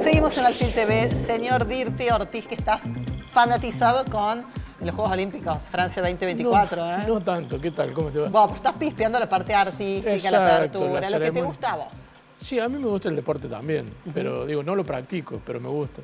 Seguimos en Alfil TV. Señor Dirty Ortiz, que estás fanatizado con los Juegos Olímpicos Francia 2024. No tanto, ¿qué tal? ¿Cómo te va? Bueno, pero estás pispeando la parte artística, Exacto, la apertura, la lo que te ceremonia. gusta a vos. Sí, a mí me gusta el deporte también, pero digo, no lo practico, pero me gusta.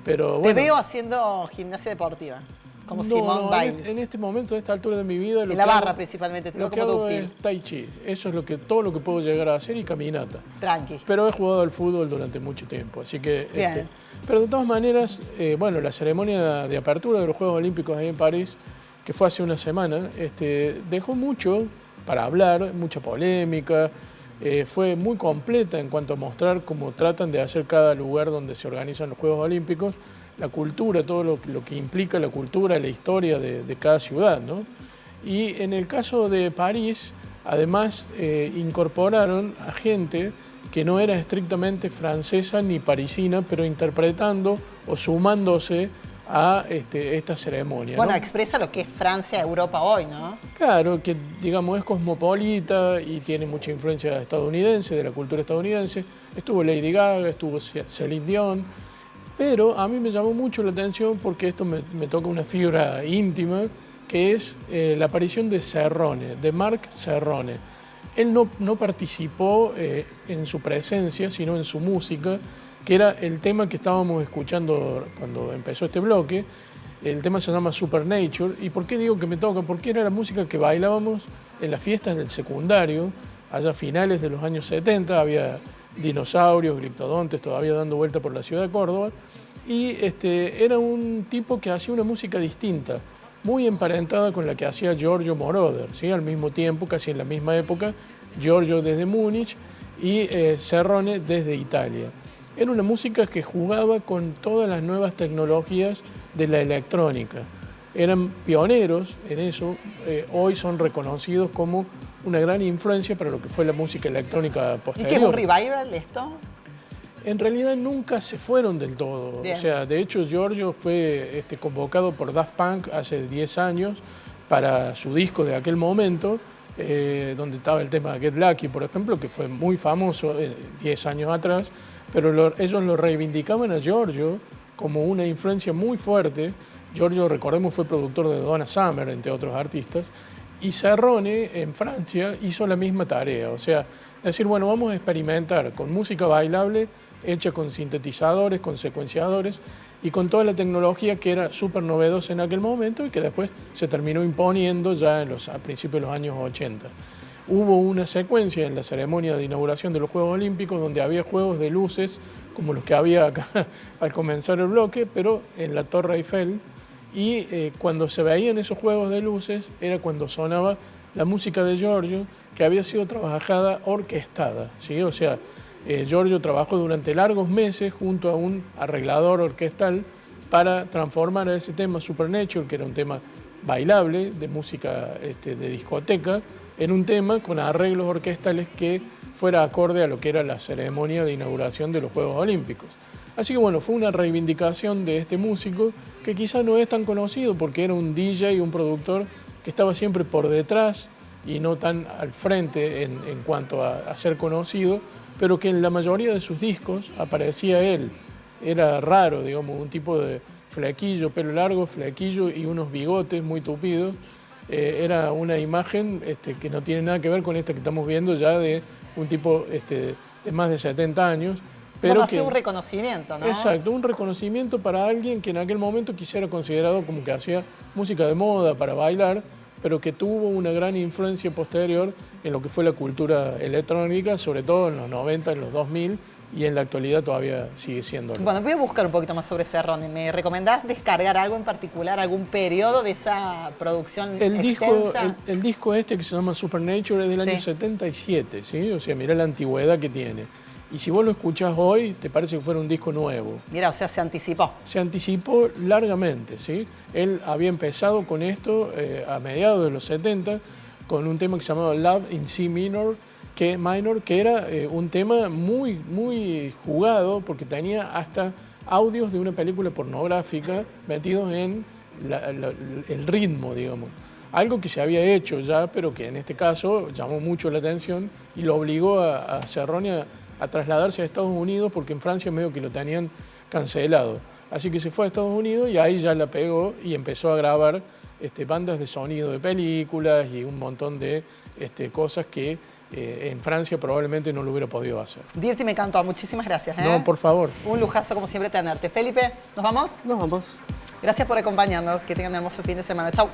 Pero Te bueno, veo haciendo gimnasia deportiva, como no, Simone Biles. en este momento, a esta altura de mi vida... En la barra principalmente, te veo Lo que como hago dúctil. es tai chi, eso es todo lo que puedo llegar a hacer y caminata. Tranqui. Pero he jugado al fútbol durante mucho tiempo, así que... Bien. pero de todas maneras, bueno, la ceremonia de apertura de los Juegos Olímpicos ahí en París, que fue hace una semana, dejó mucho para hablar, mucha polémica, fue muy completa en cuanto a mostrar cómo tratan de hacer cada lugar donde se organizan los Juegos Olímpicos, la cultura, todo lo que implica la cultura, la historia de cada ciudad, ¿no? Y en el caso de París, además incorporaron a gente que no era estrictamente francesa ni parisina, pero interpretando o sumándose a esta ceremonia, Bueno, ¿no? expresa lo que es Francia, Europa hoy, ¿no? Claro, que digamos es cosmopolita y tiene mucha influencia estadounidense, de la cultura estadounidense. Estuvo Lady Gaga, estuvo Celine Dion, pero a mí me llamó mucho la atención porque esto me toca una fibra íntima, que es la aparición de Cerrone, de Marc Cerrone. Él no participó en su presencia, sino en su música, que era el tema que estábamos escuchando cuando empezó este bloque. El tema se llama Supernature. ¿Y por qué digo que me toca? Porque era la música que bailábamos en las fiestas del secundario, allá a finales de los años 70, había dinosaurios, gliptodontes todavía dando vuelta por la ciudad de Córdoba, y era un tipo que hacía una música distinta, muy emparentada con la que hacía Giorgio Moroder, ¿sí? Al mismo tiempo, casi en la misma época, Giorgio desde Múnich y Cerrone desde Italia. Era una música que jugaba con todas las nuevas tecnologías de la electrónica. Eran pioneros en eso, hoy son reconocidos como una gran influencia para lo que fue la música electrónica ¿Y posterior. qué es un revival esto? En realidad nunca se fueron del todo. Bien. O sea, de hecho Giorgio fue convocado por Daft Punk hace 10 años para su disco de aquel momento, donde estaba el tema Get Lucky, por ejemplo, que fue muy famoso 10 años atrás, pero ellos lo reivindicaban a Giorgio como una influencia muy fuerte. Giorgio, recordemos, fue productor de Donna Summer, entre otros artistas, y Cerrone en Francia hizo la misma tarea, o sea, decir, bueno, vamos a experimentar con música bailable hecha con sintetizadores, con secuenciadores y con toda la tecnología que era súper novedosa en aquel momento y que después se terminó imponiendo ya a principios de los años 80. Hubo una secuencia en la ceremonia de inauguración de los Juegos Olímpicos donde había juegos de luces como los que había acá al comenzar el bloque, pero en la Torre Eiffel, y cuando se veían esos juegos de luces era cuando sonaba la música de Giorgio, que había sido trabajada orquestada, ¿sí? O sea, Giorgio trabajó durante largos meses junto a un arreglador orquestal para transformar a ese tema Supernature, que era un tema bailable, de música de discoteca, en un tema con arreglos orquestales que fuera acorde a lo que era la ceremonia de inauguración de los Juegos Olímpicos. Así que bueno, fue una reivindicación de este músico que quizá no es tan conocido porque era un DJ y un productor que estaba siempre por detrás y no tan al frente en cuanto a ser conocido, pero que en la mayoría de sus discos aparecía él. Era raro, digamos, un tipo de flequillo, pelo largo, flequillo y unos bigotes muy tupidos. Era una imagen que no tiene nada que ver con esta que estamos viendo ya de un tipo de más de 70 años. Pero Bueno, hace un reconocimiento, ¿no? Exacto, un reconocimiento para alguien que en aquel momento quizá era considerado como que hacía música de moda para bailar, pero que tuvo una gran influencia posterior en lo que fue la cultura electrónica, sobre todo en los 90, en los 2000, y en la actualidad todavía sigue siendo. Bueno, voy a buscar un poquito más sobre Cerrone. ¿Me recomendás descargar algo en particular, algún periodo de esa producción extensa? El disco que se llama Supernature es del año 77, ¿sí? O sea, mirá la antigüedad que tiene. Y si vos lo escuchás hoy, te parece que fuera un disco nuevo. Mira, o sea, se anticipó. Se anticipó largamente, ¿sí? Él había empezado con esto a mediados de los 70, con un tema que se llamaba Love in C Minor, que era un tema muy jugado, porque tenía hasta audios de una película pornográfica metidos en el ritmo, digamos. algo que se había hecho ya, pero que en este caso llamó mucho la atención y lo obligó a Cerrone a trasladarse a Estados Unidos, porque en Francia medio que lo tenían cancelado. Así que se fue a Estados Unidos y ahí ya la pegó y empezó a grabar bandas de sonido de películas y un montón de cosas que en Francia probablemente no lo hubiera podido hacer. Dirty, me encantó. Muchísimas gracias. No, por favor. Un lujazo como siempre tenerte. Felipe, ¿nos vamos? Nos vamos. Gracias por acompañarnos. Que tengan un hermoso fin de semana. Chau.